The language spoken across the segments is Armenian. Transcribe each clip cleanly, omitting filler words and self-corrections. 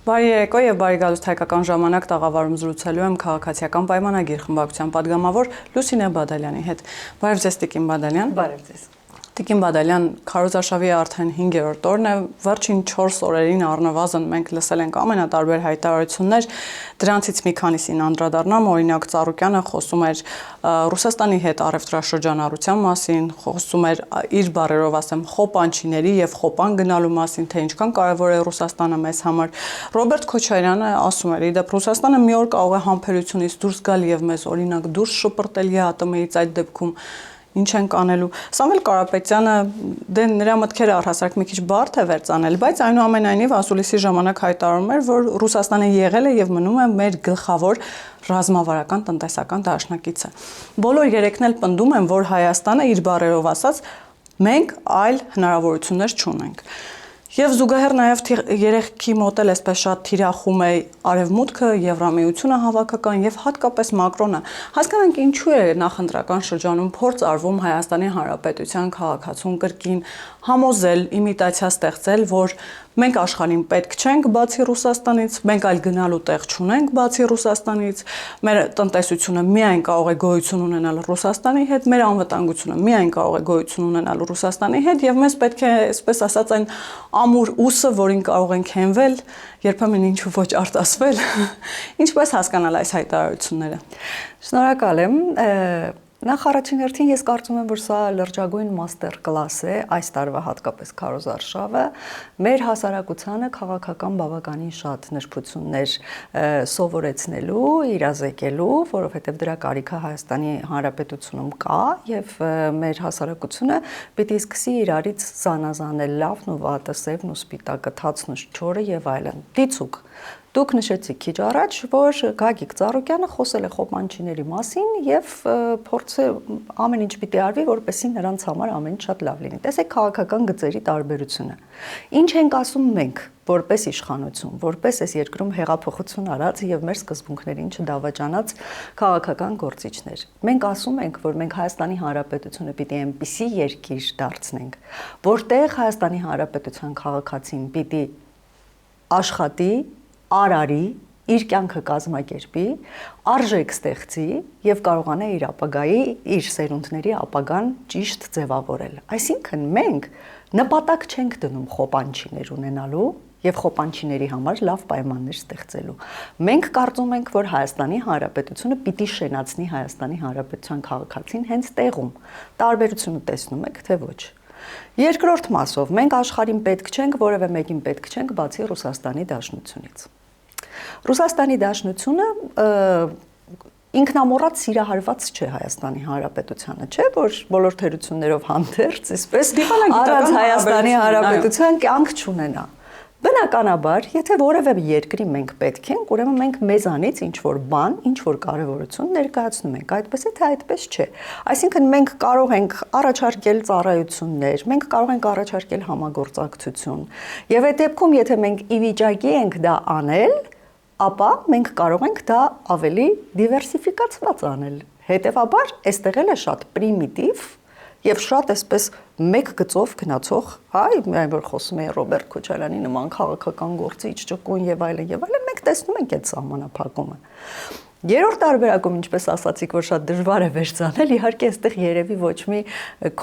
Բարի երեկո եւ բարի գալուստ հայկական ժամանակ տաղավարում զրուցելու եմ քաղաքացիական պայմանագիր խմբակցության падգամավոր Լուսինե Բադալյանի հետ։ Բարև ձեզ Տիկին Բադալյան։ Բարև ձեզ։ Տիկին Բադալյան, քարոզարշավի արդեն 5-րդ օրն է, վերջին 4 օրերին առնվազն մենք լսել ենք ամենատարբեր հայտարարություններ, դրանցից մի քանիսին անդրադառնամ, օրինակ Ծառուկյանը խոսում էր Ռուսաստանի հետ առևտրաշրջանառության մասին, խոսում էր իր բառերով ասեմ խոպանչիների եւ խոպան գնալու մասին, թե ինչքան կարեւոր է Ռուսաստանը մեզ համար։ Ռոբերտ Քոչարյանը ասում էր, իդեպ Ռուսաստանը մի օր կարող է համբերությունից դուրս գալ եւ մեզ օրինակ դուրս շպրտել ԵԱՏՄ-ից այդ դեպքում ինչ ենք անելու։ Սամվել Կարապետյանը դե նրա մտքերը առհասարակ մի քիչ բարդ է վերցանել, բայց այնուամենայնիվ ասուլիսի ժամանակ հայտարարում էր, որ Ռուսաստանը եղել է եւ մնում է մեր գլխավոր ռազմավարական տնտեսական դաշնակիցը։ Բոլոր երեքն էլ պնդում են, որ Հայաստանը իր բառերով ասած մենք այլ հնարավորություններ չունենք։ Եվ զուգահեռ նաև երեքի մոտ էլ այսպես շատ թիրախում է Արևմուտքը, Եվրամիությունը հավաքական եւ հատկապես Մակրոնը։ Հասկանանք ինչու է նախընտրական շրջանում փորձ արվում Հայաստանի Հանրապետության քաղաքացուն կրկին համոզել, իմիտացիա ստեղծել, որ մենք աշխարհին պետք չենք բացի Ռուսաստանից, մենք այլ գնալու տեղ չունենք բացի Ռուսաստանից, մեր տնտեսությունը միայն կարող է գոյություն ունենալ Ռուսաստանի հետ, մեր անվտանգությունը միայն կարող է գոյություն ունենալ Ռուսաստանի հետ եւ մեզ պետք է, այսպես ասած, այն ամուր ուսը, որին կարող ենք հենվել, երբեմն ինչու ոչ արտասվել, ինչպես հասկանալ այս հայտարարությունները։ Շնորհակալ եմ։ Նախ առաջին հերթին ես կարծում եմ, որ սա լրջագույն մաստեր կլաս է այս տարվա հատկապես քարոզարշավը մեր հասարակությանը քաղաքական բավականին շատ նրբություններ սովորեցնելու, իրազեկելու, որովհետև դրա կարիքը Հայաստանի Հանրապետությունում կա եւ մեր հասարակությունը պիտի սկսի իրարից զանազանել լավն ու վատը, սևն ու սպիտակը, թացն ու չորը եւ այլն։ Դիցուկ Դուք նշեցիք քիչ առաջ, որ Գագիկ Ծառուկյանը խոսել է խոպանչիների մասին եւ փորձը ամեն ինչ պիտի արվի, որպեսզի նրանց համար ամեն ինչ շատ լավ լինի։ Տեսեք քաղաքական գծերի տարբերությունը։ Ինչ ենք ասում մենք, որպես իշխանություն, որպես այս երկրում հեղափոխություն արած եւ մեր սկզբունքներին չդավաճանած քաղաքական գործիչներ։ Մենք ասում ենք, որ մենք Հայաստանի Հանրապետությունը պիտի այնպիսի երկիր դարձնենք, որտեղ Հայաստանի Հանրապետության քաղաքացին պիտի աշխատի, արարի, իր կյանքը կազմակերպի, արժեք ստեղծի եւ կարողանա իր ապագայի, իր սերունդների ապագան ճիշտ ձևավորել։ Այսինքն մենք նպատակ չենք դնում խոպանչիներ ունենալու եւ խոպանչիների համար լավ պայմաններ ստեղծելու։ Մենք կարծում ենք, որ Հայաստանի Հանրապետությունը պիտի շենացնի Հայաստանի Հանրապետության քաղաքացին հենց տեղում։ Տարբերությունը տեսնում եք, թե ոչ։ Երկրորդ մասով մենք աշխարհին պետք չենք, որևէ մեկին պետք չենք, բացի Ռուսաստանի Դաշնությունից։ Ռուսաստանի Դաշնությունը ինքնամոռատ սիրահարված չէ Հայաստանի Հանրապետությանը, չէ, որ բոլոր թերություններով հանդերձ, այսպես առանց Հայաստանի Հանրապետության կյանք չունենա։ Բնականաբար, եթե որևէ երկրի մենք պետք ենք, ուրեմն մենք մեզանից ինչ-որ բան, ինչ-որ կարևորություն ներկայացնում ենք, այդպես է, թե այդպես չէ։ Այսինքն մենք կարող ենք առաջարկել ծառայություններ, մենք կարող ենք առաջարկել համագործակցություն։ Եվ այդ դեպքում, եթե մենք ի վիճակի ենք դա անել, ապա մենք կարող ենք դա ավելի դիվերսիֆիկացված անել։ Հետևաբար, այստեղ էլ է շատ պրիմիտիվ եւ շատ այսպես մեկ գծով գնացող, այն որ խոսում է Ռոբերտ Քոչարյանի նման քաղաքական գործիչ, ճկուն եւ այլն, մենք տեսնում ենք այդ սահմանափակումը։ Երրորդ տարբերակում, ինչպես ասացիք, որ շատ դժվար է վերցնել, իհարկե այստեղ երևի ոչ մի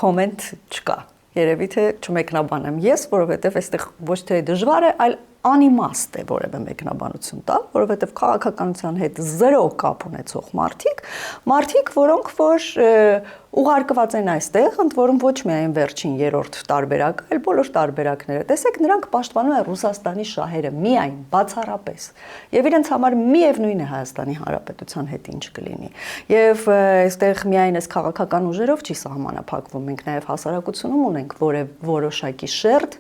կոմենտ չկա։ Երևի թե չմեկնաբանեմ ես, որովհետեւ այստեղ ոչ թե դժվար է, այլ անիմաստ է որևէ մեկնաբանություն տալ, որովհետև քաղաքականության հետ զրո կապ ունեցող մարդիկ, որոնք որ ուղարկված են այստեղ, ընդ որում ոչ միայն վերջին երրորդ տարբերակը, այլ բոլոր տարբերակները։ Տեսեք, նրանք պաշտպանում են Ռուսաստանի շահերը միայն, բացառապես։ Եվ իրենց համար միևնույն է Հայաստանի Հանրապետության հետ ինչ կլինի։ Եվ այստեղ միայն այս քաղաքական ուժերով չի սահմանափակվում, մենք նաև հասարակությունում ունենք որոշակի շերտ,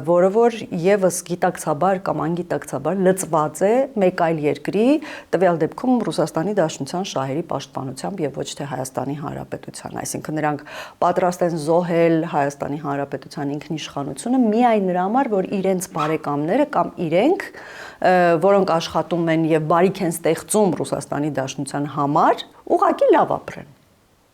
որը որ եւս գիտակցաբար կամ անգիտակցաբար լծված է մեկ այլ երկրի, տվյալ դեպքում Ռուսաստանի Դաշնության շահերի պաշտպանությամբ եւ ոչ թե Հայաստանի Հանրապետության, այսինքն նրանք պատրաստ են զոհել Հայաստանի Հանրապետության ինքնիշխանությունը միայն նրա համար, որ իրենց բարեկամները կամ իրենք, որոնք աշխատում են եւ բարիք են ստեղծում Ռուսաստանի Դաշնության համար, ուղղակի լավ ապրեն։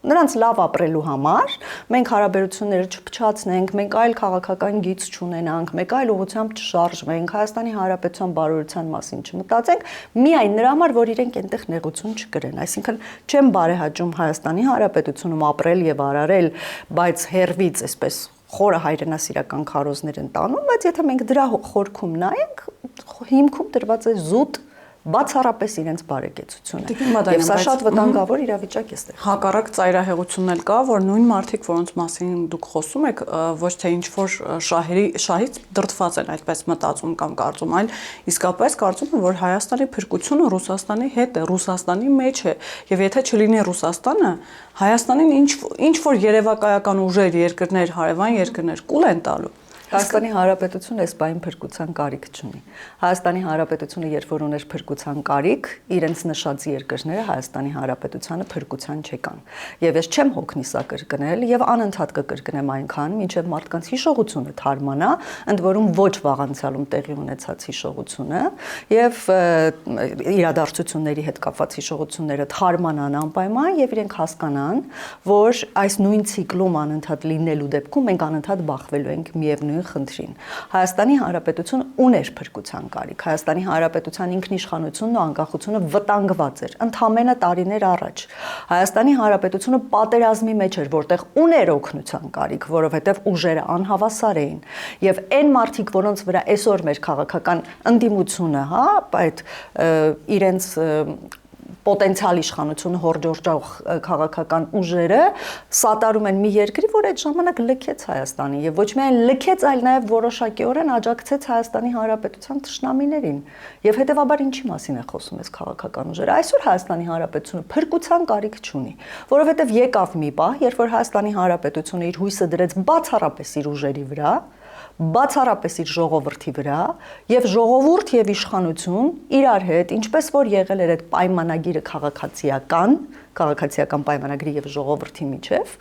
նրանց լավ ապրելու համար մենք հարաբերությունները չփչացնենք, մենք այլ քաղաքական գիծ չունենանք, մեկ այլ ուղղությամբ չշարժվենք, Հայաստանի Հանրապետության բարօրության մասին չմտածենք, միայն նրա համար, որ իրենք այնտեղ նեղություն չկրեն։ Այսինքն չեմ բարեհաճում Հայաստանի Հանրապետությունում ապրել եւ արարել, բայց հերվից այսպես խորը հայրենասիրական քարոզներ են տանում, բայց եթե մենք դրա խորքում նայենք, հիմքում դրված է զուտ բացառապես իրենց բարեկեցությունը։ Եվ սա շատ վտանգավոր իրավիճակ է ստեղծում։ Հակառակ ծայրահեղությունն էլ կա, որ նույն մարդիկ, որոնց մասին դուք խոսում եք, ոչ թե ինչ-որ շահից դրդված են այդպես մտածում կամ կարծում, այլ իսկապես կարծում են, որ Հայաստանի փրկությունը Ռուսաստանի հետ է, Ռուսաստանի մեջ է, եւ եթե չլինի Ռուսաստանը, Հայաստանին ինչ-որ երևակայական ուժեր, երկրներ, հարևան երկրներ կուլ են տալու։ Հայաստանի Հանրապետությունը այս բային փրկության կարիք չունի։ Հայաստանի Հանրապետությունը երբ որ ուներ փրկության կարիք, իրենց նշած երկրները Հայաստանի Հանրապետությանը փրկության չեկան։ Եվ ես չեմ հոգնի սա կրկնել եւ անընդհատ կկրկնեմ այնքան, մինչեւ մարդկանց հիշողությունը թարմանա, ընդ որում ոչ վաղանցյալում տեղի ունեցած հիշողությունը եւ իրադարձությունների հետ կապված հիշողությունները թարմանան անպայման եւ իրենք հասկանան, որ այս նույն ցիկլում անընդհատ լինելու դեպքում մենք անընդհատ բախվելու ենք միևնույն խնդրին։ Հայաստանի Հանրապետությունը ուներ փրկության կարիք։ Հայաստանի Հանրապետության ինքնիշխանությունն ու անկախությունը վտանգված էր ընդամենը տարիներ առաջ։ Հայաստանի Հանրապետությունը պատերազմի մեջ էր, որտեղ ուներ օգնության կարիք, որովհետև ուժերը անհավասար էին։ Եվ այն մարդիկ, որոնց վրա այսօր մեր քաղաքական ընդդիմությունը, հա, այդ իրենց պոտենցիալ իշխանություն հորջորճող քաղաքական ուժերը սատարում են մի երկրի, որ այդ ժամանակ լքեց Հայաստանի եւ ոչ միայն լքեց, այլ նաեւ որոշակիորեն աջակցեց Հայաստանի Հանրապետության թշնամիներին։ Եվ հետեւաբար ինչի մասին է խոսում այս քաղաքական ուժերը։ Այսօր Հայաստանի Հանրապետությունը փրկության կարիք չունի, որովհետեւ եկավ մի պահ, երբ որ Հայաստանի Հանրապետությունը իր հույսը դրեց բացառապես իր ուժերի վրա, բացառապես իր ժողովրդի վրա եւ ժողովուրդ եւ իշխանություն իրար հետ ինչպես որ եղել էր այդ պայմանագիրը քաղաքացիական պայմանագրի եւ ժողովրդի միջև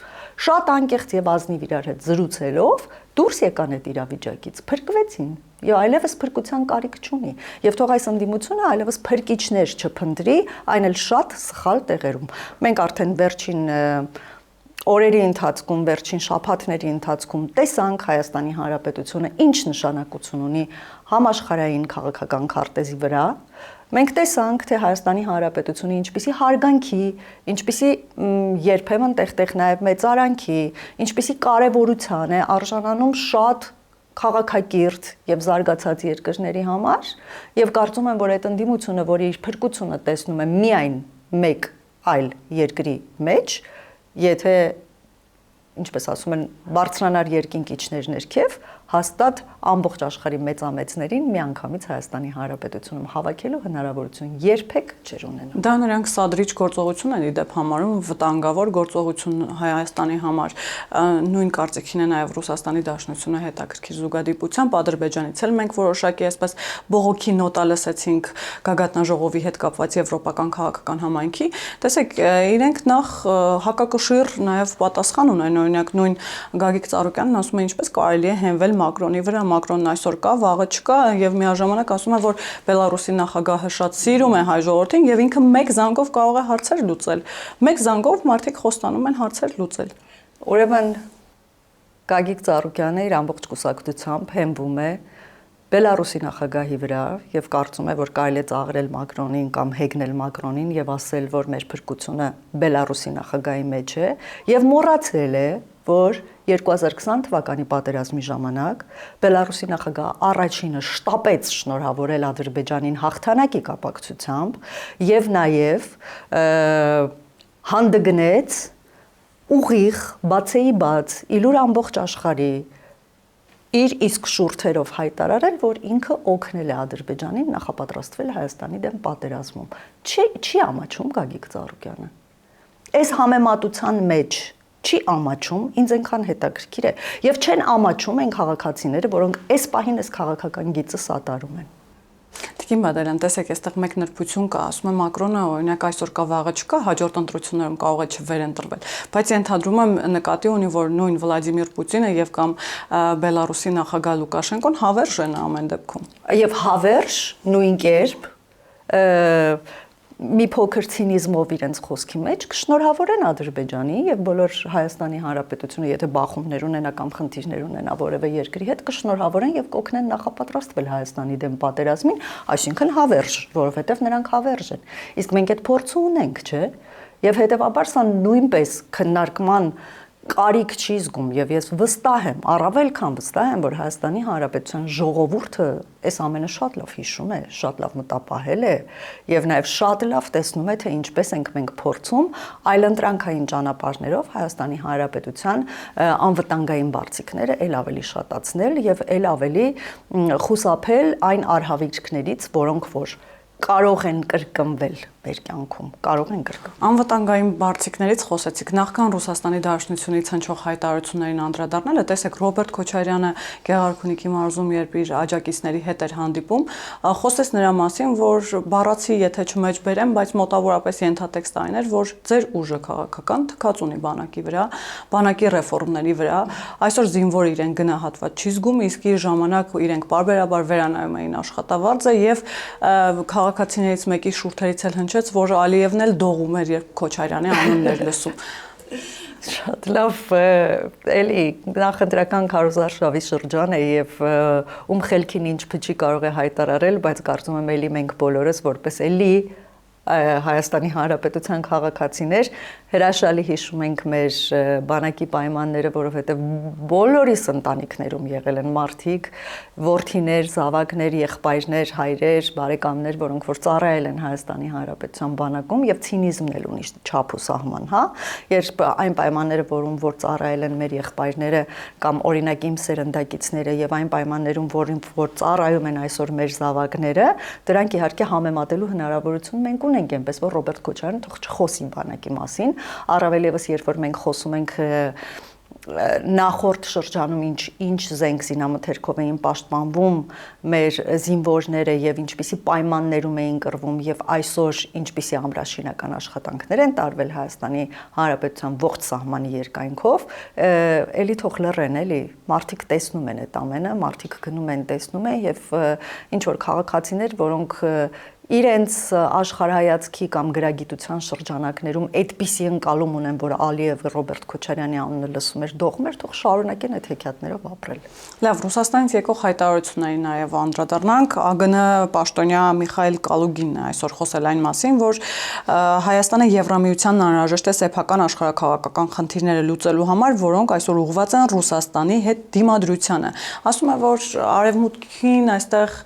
շատ անկեղծ եւ ազնիվ իրար հետ զրուցելով դուրս եկան այդ իրավիճակից փրկվեցին եւ այլևս փրկության կարիք չունի եւ թող այս ընդդիմությունը այլևս փրկիչներ չփնտրի այն էլ շատ սխալ տեղերում մենք արդեն վերջին օրերի ընթացքում, վերջին շաբաթների ընթացքում տեսանք Հայաստանի Հանրապետությունը ինչ նշանակություն ունի համաշխարհային քաղաքական քարտեզի վրա։ Մենք տեսանք, թե Հայաստանի Հանրապետությունը ինչպիսի հարգանքի, ինչպիսի երբեմն տեղ-տեղ նաև մեծարանքի, ինչպիսի կարևորության է արժանանում շատ քաղաքակիրթ եւ զարգացած երկրների համար, եւ կարծում եմ, որ այդ ընդդիմությունը, որի իր փրկությունը տեսնում է միայն մեկ այլ երկրի մեջ, եթե ինչպես ասում են բարձրանար երկինքիչներ ներքև հաստատ ամբողջ աշխարհի մեծամեծներին միանգամից Հայաստանի Հանրապետությունում հավաքելու հնարավորություն երբեք չեր ունենա։ Դա նրանք սադրիչ գործողություն են իդեպ համարում, վտանգավոր գործողություն Հայաստանի համար։ Նույն կարծիքին է նաև Ռուսաստանի Դաշնությունը հետաքրքիր զուգադիպությամբ Ադրբեջանից էլ մենք որոշակի այսպես բողոքի նոտա լսեցինք գագաթնաժողովի հետ կապված եվրոպական քաղաքական համայնքի։ Տեսեք, իրենք նախ հակակշիռ նաև պատասխան ունեն, օրինակ նույն Գագիկ Ծառուկյանն ասում է ինչպես կարելի է հենվել Մակրոնի վրա, Մակրոնն այսօր կա, վաղը չկա եւ միաժամանակ ասում է, որ Բելարուսի նախագահը շատ սիրում է հայ ժողովրդին եւ ինքը մեկ զանգով կարող է հարցեր լուծել։ Մեկ զանգով մարդիկ խոստանում են հարցեր լուծել։ Ուրեմն Գագիկ Ծառուկյանը իր ամբողջ կուսակցությամբ հենվում է Բելարուսի նախագահի վրա եւ կարծում է, որ կարելի է ծաղրել Մակրոնին կամ հեգնել Մակրոնին եւ ասել, որ մեր փրկությունը Բելարուսի նախագահի մեջ է եւ մոռացել է, որ 2020 թվականի պատերազմի ժամանակ Բելարուսի նախագահը առաջինը շտապեց շնորհավորել Ադրբեջանին հաղթանակի կապակցությամբ եւ նաեւ հանդգնեց ուղիղ բացեի բաց իլուր ամբողջ աշխարհի իր իսկ շուրթերով հայտարարել, որ ինքը օգնել է Ադրբեջանին նախապատրաստվել Հայաստանի դեմ պատերազմում։ Չի ամաչում Գագիկ Ծառուկյանը։ Այս համեմատության մեջ չի ամաչում, ինձ այնքան հետաքրքիր է, եւ չեն ամաչում այն քաղաքացիները, որոնք այս պահին այս քաղաքական գիծը սատարում են։ Տիկին Բադալյան, տեսեք, այստեղ մեկ նրբություն կա, ասում է Մակրոնը, օրինակ այսօր կա, վաղը չկա, հաջորդ ընտրություններում կարող է չվերընտրվել, բայց ենթադրում եմ նկատի ունի, որ նույն Վլադիմիր Պուտինը եւ կամ Բելարուսի նախագահ Լուկաշենկոն հավերժ են ամեն դեպքում։ Եվ հավերժ նույն կերպ մի փոքր ցինիզմով իրենց խոսքի մեջ կշնորհավորեն Ադրբեջանի եւ բոլոր Հայաստանի Հանրապետությունը, եթե բախումներ ունենա կամ խնդիրներ ունենա որևէ երկրի հետ, կշնորհավորեն եւ կօգնեն նախապատրաստվել Հայաստանի դեմ պատերազմին, այսինքն հավերժ, որովհետեւ նրանք հավերժ են։ Իսկ մենք այդ փորձը ունենք, չէ՞։ Եվ հետեւաբար սա նույնպես քննարկման կարիք չի զգում եւ ես վստահ եմ, առավել քան վստահ եմ, որ Հայաստանի Հանրապետության ժողովուրդը այս ամենը շատ լավ հիշում է, շատ լավ մտապահել է եւ նաեւ շատ լավ տեսնում է, թե ինչպես ենք մենք փորձում այլընտրանքային ճանապարհներով Հայաստանի Հանրապետության անվտանգային բարձիկները ել ավելի շատացնել եւ ել ավելի խուսափել այն արհավիրքներից, որոնք որ կարող են կրկնվել մեր կյանքում, կարող են կրկնվել։ Անվտանգային բարձիկներից խոսեցիք, նախքան Ռուսաստանի Դաշնությունից հնչող հայտարարություններին անդրադառնալը, տեսեք Ռոբերտ Քոչարյանը Գեղարքունիքի մարզում երբ իր աջակիցների հետ էր հանդիպում, խոսեց նրա մասին, որ բառացի եթե չմեջ բերեմ, բայց մոտավորապես ենթատեքստը այն էր, որ ձեր ուժը քաղաքական թքած ունի բանակի վրա, բանակի ռեֆորմների վրա, այսօր զինվոր իրեն գնահատված չի զգում, իսկ իր ժամանակ իրենք բարբերաբար վերանայում էին աշխատավարձը եւ քաղաքացիներից մեկի շուրթերից էլ հնչեց, որ Ալիևն էլ դողում էր, երբ Քոչարյանի անունն էր լսում։ Շատ լավ, էլի նախընտրական քարոզարշավի շրջան է եւ ում խելքին ինչ փչի կարող է հայտարարել, բայց կարծում եմ էլի մենք բոլորս որպես էլի Հայաստանի Հանրապետության քաղաքացիներ հրաշալի հիշում ենք մեր բանակի պայմանները, որովհետև բոլորիս ընտանիքներում եղել են մարդիկ, որդիներ, զավակներ, եղբայրներ, հայրեր, բարեկամներ, որոնք որ ծառայել են Հայաստանի Հանրապետության բանակում եւ ցինիզմն էլ ունի չափ ու սահման, հա, երբ այն պայմանները, որում որ ծառայել են մեր եղբայրները կամ օրինակ իմ սերնդակիցները եւ այն պայմաններում, որ ծառայում են այսօր մեր զավակները, դրանք իհարկե համեմատելու հնարավորություն մենք ունենք, այնպես որ Ռոբերտ Քոչարյանը թող չխոսի բանակի մասին, առավել եւս երբ որ մենք խոսում ենք նախորդ շրջանում ինչ զենք զինամթերքով էին պաշտպանվում մեր զինվորները եւ ինչպիսի պայմաններում էին կռվում եւ այսօր ինչպիսի ամրաշինական աշխատանքներ են տարվել Հայաստանի Հանրապետության ողջ սահմանի երկայնքով, էլի թող լռեն, էլի մարդիկ տեսնում են այդ ամենը, մարդիկ գնում են տեսնում են եւ ինչ որ քաղաքացիներ, որոնք իրենց աշխարհայացքի կամ գրագիտության շրջանակներում այդպիսի ընկալում ունեն, որ Ալիևը Ռոբերտ Քոչարյանի անունը լսում էր, դողում էր, թող շարունակեն այդ հեքիաթներով ապրել։ Լավ, Ռուսաստանից եկող հայտարարություններին նաև անդրադառնանք, ԱԳՆ պաշտոնյա Միխայել Կալուգինն է այսօր խոսել այն մասին, որ Հայաստանը Եվրամիությանն անհրաժեշտ է սեփական աշխարհաքաղաքական խնդիրները լուծելու համար, որոնք այսօր ուղղված են Ռուսաստանի հետ դիմադրությանը։ Ասում է, որ արևմուտքին այստեղ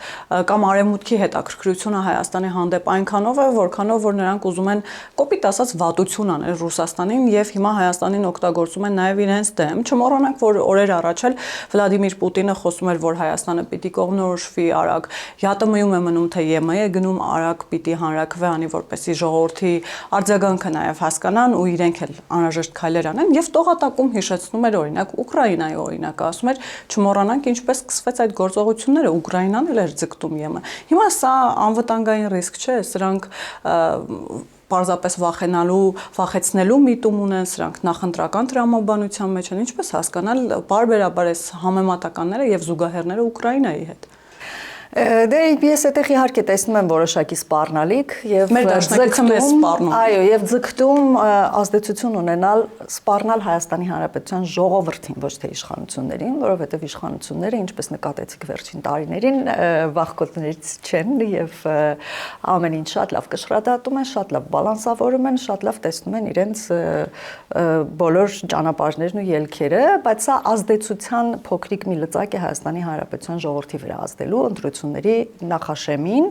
կամ արևմուտքի հետաքրքրությունը Հայաստանի հանդեպ այնքանով է, որքանով որ նրանք ուզում են կոպիտ ասած վատություն անել Ռուսաստանին եւ հիմա Հայաստանին օգտագործում են նաեւ իրենց դեմ։ Չմոռանանք, որ օրեր առաջ էլ Վլադիմիր Պուտինը խոսում էր, որ Հայաստանը պիտի կողմնորոշվի արագ, ԵԱՏՄ-ում է մնում, թե ԵՄ է գնում, արագ պիտի հանրակրվի անի, որպեսզի ժողովրդի արձագանքը նաեւ հասկանան ու իրենք էլ անհրաժեշտ քայլեր անեն եւ տողատակում հիշեցնում էր օրինակ Ուկրաինայի օրինակը, ասում էր չմոռանանք ինչպես սկսվեց այդ գործողությունները, Ուկրաինան էլ էր ձգտում ԵՄ։ Հիմա սա անվտանգային ռիսկ չէ, սրանք պարզապես վախեցնելու միտում ունեն, սրանք նախընտրական տրամաբանության մեջ են, ինչպես հասկանալ բարբերաբար այս համեմատականները եւ զուգահեռները Ուկրաինայի հետ։ Դե ես այդտեղ իհարկե տեսնում եմ որոշակի սպառնալիք եւ մեր դաշնակիցը մեզ սպառնում։ Այո, եւ ձգտում ազդեցություն ունենալ սպառնալ Հայաստանի Հանրապետության ժողովրդին, ոչ թե իշխանություններին, որովհետեւ իշխանությունները, ինչպես նկատեցիք վերջին տարիներին, վախկոտներից չեն եւ ամեն ինչ շատ լավ կշռադատում են, շատ լավ բալանսավորում են, շատ լավ տեսնում են իրենց բոլոր ճանապարհներն ու ելքերը, բայց սա ազդեցության փոքրիկ մի լծակ է Հայաստանի Հանրապետության ժողովրդի վրա ազդելու ընտրությունների նախաշեմին,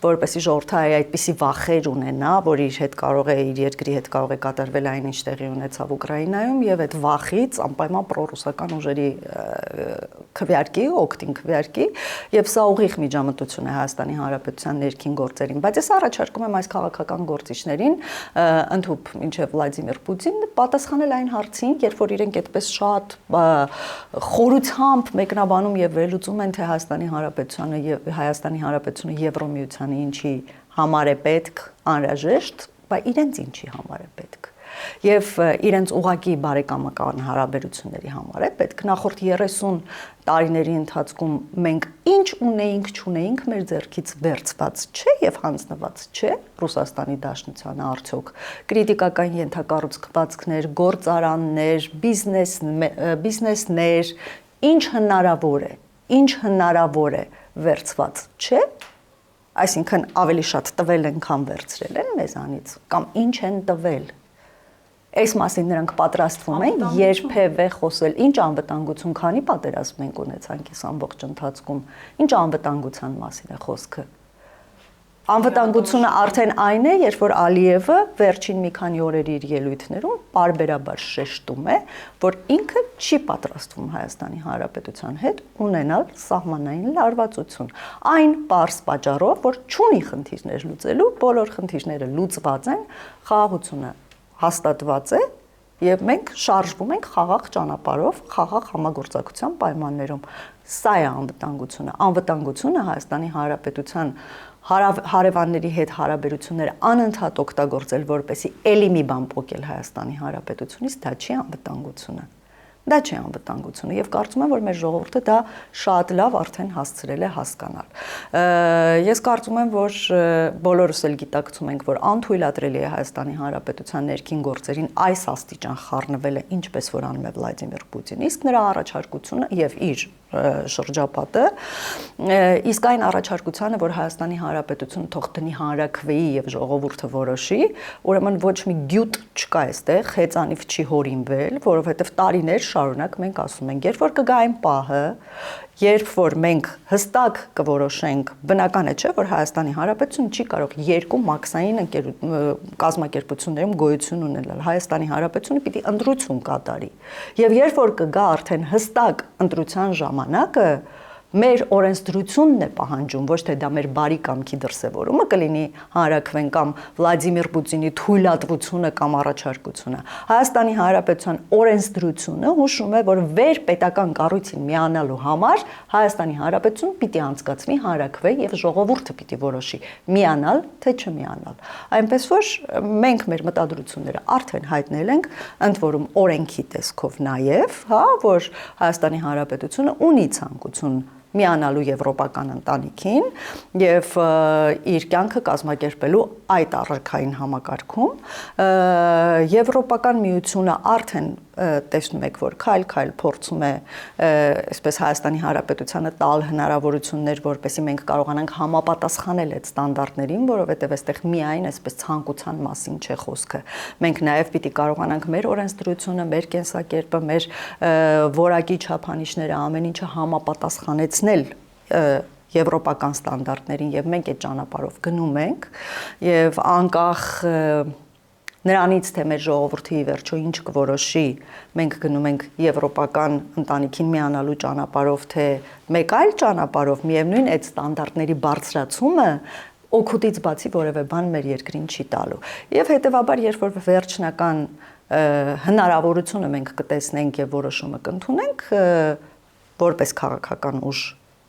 որպեսզի ժողովուրդը այդպիսի վախեր ունենա, որ իր հետ կարող է իր երկրի հետ կարող է կատարվել այն ինչ տեղի ունեցավ Ուկրաինայում եւ այդ վախից անպայման պրոռուսական ուժերի քվեարկի, օգտին քվեարկի եւ սա ուղիղ միջամտություն է Հայաստանի Հանրապետության ներքին գործերին, բայց ես առաջարկում եմ այս քաղաքական գործիչներին ընդհուպ մինչեւ Վլադիմիր Պուտին պատասխանել այն հարցին, երբ որ իրենք այդպես շատ խորությամբ մեկնաբանում եւ վերլուծում են թե Հայաստանի Հանրապետությունը Եվրոմիությանը ինչի համար է պետք, անհրաժեշտ, բայց իրենց ինչի համար է պետք։ Եվ իրենց ուղակի բարեկամական հարաբերությունների համար է պետք նախորդ 30 տարիների ընթացքում մենք ինչ ունեինք, չունեինք, մեր ձեռքից վերցված չէ եւ հանձնված չէ Ռուսաստանի Դաշնությանը արդյոք կրիտիկական ենթակառուցվածքներ, գործարաններ, բիզնեսներ, ինչ հնարավոր է վերցված չէ, այսինքն ավելի շատ տվել են, քան վերցրել են մեզանից, կամ ինչ են տվել։ Այս մասին նրանք պատրաստվում են երբևէ խոսել, ինչ անվտանգություն, քանի պատերազմ մենք ունեցանք այս ամբողջ ընթացքում, ինչ անվտանգության մասին է խոսքը։ Անվտանգությունը արդեն այն է, երբ որ Ալիևը վերջին մի քանի օրերի իր ելույթներում պարբերաբար շեշտում է, որ ինքը չի պատրաստվում Հայաստանի Հանրապետության հետ ունենալ սահմանային լարվածություն։ Այն պարզ պատճառով, որ չունի խնդիրներ լուծելու, բոլոր խնդիրները լուծված են, խաղաղությունը հաստատված է եւ մենք շարժվում ենք խաղաղ ճանապարհով, խաղաղ համագործակցության պայմաններում։ Սա է անվտանգությունը։ Անվտանգությունը Հայաստանի Հանրապետության հարևանների հետ հարաբերությունները անընդհատ օգտագործել, որպեսզի էլի մի բան փոկել Հայաստանի Հանրապետությունից, դա չի անվտանգությունը։ Դա չի անվտանգությունը եւ կարծում եմ, որ մեր ժողովուրդը դա շատ լավ արդեն հասցրել է հասկանալ։ Ես կարծում եմ, որ բոլորս էլ գիտակցում ենք, որ անթույլատրելի է Հայաստանի Հանրապետության ներքին գործերին այս աստիճան խառնվելը, ինչպես որ անում է Վլադիմիր Պուտինը, իսկ նրա առաջարկությունը եւ իր շրջապատը, իսկ այն առաջարկությանը, որ Հայաստանի Հանրապետությունը թող դնի հանրաքվեի եւ ժողովուրդը որոշի, ուրեմն ոչ մի գյուտ չկա այստեղ, հեծանիվ չի հորինվել, որովհետեւ տարիներ շարունակ մենք ասում ենք, երբ որ կգա այն պահը, երբ որ մենք հստակ կորոշենք, բնական է չէ, որ Հայաստանի Հանրապետությունը չի կարող երկու մաքսային կազմակերպություններում գոյություն ունենալ։ Հայաստանի Հանրապետությունը պիտի ընտրություն կատարի։ Եվ երբ որ կգա արդեն հստակ ընտրության ժամանակը, մեր օրենսդրությունն է պահանջում, ոչ թե դա մեր բարի կամքի դրսևորումը կլինի հանրաքվեն կամ Վլադիմիր Պուտինի թույլատվությունը կամ առաջարկությունը։ Հայաստանի Հանրապետության օրենսդրությունը հուշում է, որ վեր պետական կառույցին միանալու համար Հայաստանի Հանրապետությունը պիտի անցկացնի հանրաքվե եւ ժողովուրդը պիտի որոշի միանալ թե չմիանալ։ Այնպես որ մենք մեր մտադրությունները արդեն հայտնել ենք, ընդ որում օրենքի տեսքով նաեւ, որ Հայաստանի Հանրապետությունը ունի ցանկություն միանալու եվրոպական ընտանիքին եւ իր կյանքը կազմակերպելու այդ առաքային համակարգում Եվրոպական միությունը արդեն տեսնում եք, որ քայլ-քայլ փորձում է այսպես Հայաստանի Հանրապետությանը տալ հնարավորություններ, որպեսզի մենք կարողանանք համապատասխանել այդ ստանդարտներին, որովհետև այստեղ միայն այսպես ցանկության մասին չէ խոսքը։ Մենք նաև պիտի կարողանանք մեր օրենսդրությունը, մեր կենսակերպը, մեր որակի չափանիշները, ամեն ինչը համապատասխանեցնել եվրոպական ստանդարտներին եւ մենք այդ ճանապարհով գնում ենք եւ անկախ նրանից թե մեր ժողովրդի վերջո ինչ կորոշի, մենք գնում ենք եվրոպական ընտանիքին միանալու ճանապարհով, թե մեկ այլ ճանապարհով, միևնույն այդ ստանդարտների բարձրացումը օգուտից բացի որևէ բան մեր երկրին չի տալու։ Եվ հետեւաբար, երբ որ վերջնական հնարավորությունը մենք կտեսնենք եւ որոշումը կընդունենք, որպես քաղաքական ուժ,